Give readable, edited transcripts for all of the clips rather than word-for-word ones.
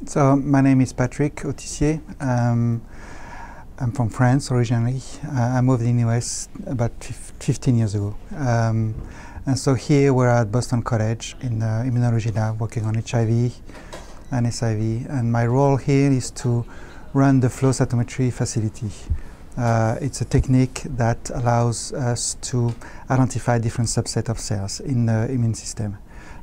So my name is Patrick Autissier. I'm from France originally. I moved in the US about 15 years ago. And so here we're at Boston College in the immunology lab working on HIV and SIV. And my role here is to run the flow cytometry facility. It's a technique that allows us to identify different subsets of cells in the immune system,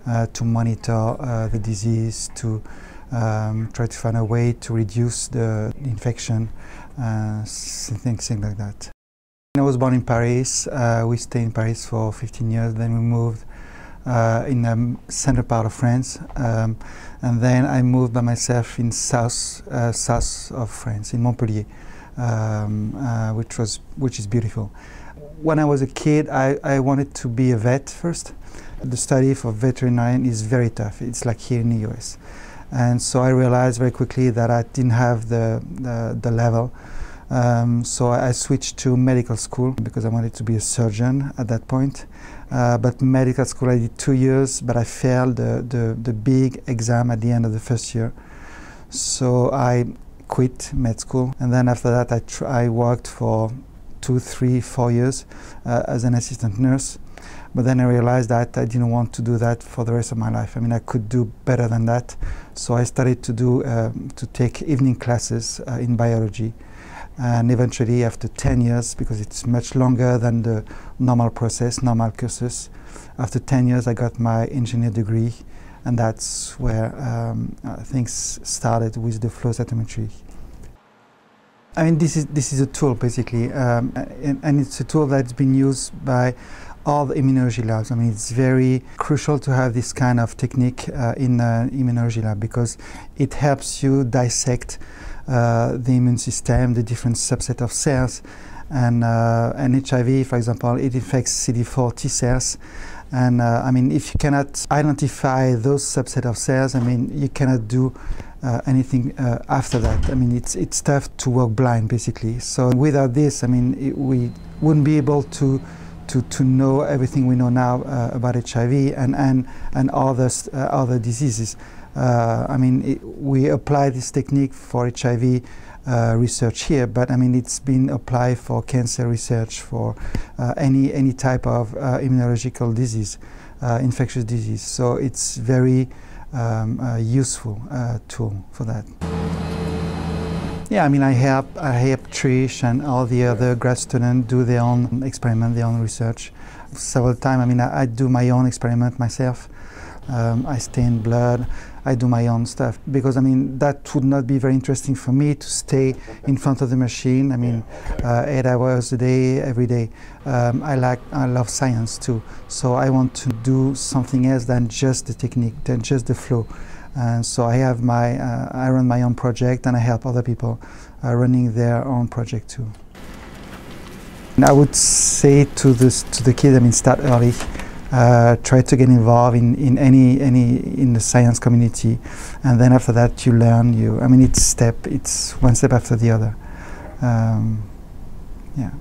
to monitor the disease, to try to find a way to reduce the infection, things like that. I was born in Paris. We stayed in Paris for 15 years, then we moved in the central part of France, and then I moved by myself in south of France, in Montpellier, which is beautiful. When I was a kid, I wanted to be a vet first. The study for veterinarian is very tough. It's like here in the US. And so I realized very quickly that I didn't have the level. So I switched to medical school because I wanted to be a surgeon at that point. But medical school I did 2 years, but I failed the big exam at the end of the first year. So I quit med school, and then after that I worked for 2, 3, 4 years as an assistant nurse. But then I realized that I didn't want to do that for the rest of my life. I mean, I could do better than that. So I started to take evening classes in biology. And eventually, after 10 years, because it's much longer than the normal process, normal courses, after 10 years I got my engineer degree, and that's where things started with the flow cytometry. I mean, this is a tool basically, and it's a tool that's been used by all the immunology labs. I mean, it's very crucial to have this kind of technique in an immunology lab because it helps you dissect the immune system, the different subset of cells, and HIV, for example, it infects CD4 T cells. And I mean, if you cannot identify those subset of cells, I mean, you cannot do anything after that. I mean, it's tough to work blind, basically. So without this, I mean, we wouldn't be able to know everything we know now about HIV and other diseases. I mean, we apply this technique for HIV research here, but I mean, it's been applied for cancer research, for any type of immunological disease, infectious disease. So it's very useful tool for that. Yeah, I mean, I help Trish and all the other grad students do their own experiment, their own research. Several times, I mean, I do my own experiment myself. I stain blood, I do my own stuff, because I mean, that would not be very interesting for me to stay in front of the machine. I mean, 8 hours a day, every day. I love science too, so I want to do something else than just the technique, than just the flow. And so I have I run my own project, and I help other people running their own project too. And I would say to the kids, I mean, start early. Try to get involved in the science community, and then after that you learn. I mean, it's one step after the other. Yeah.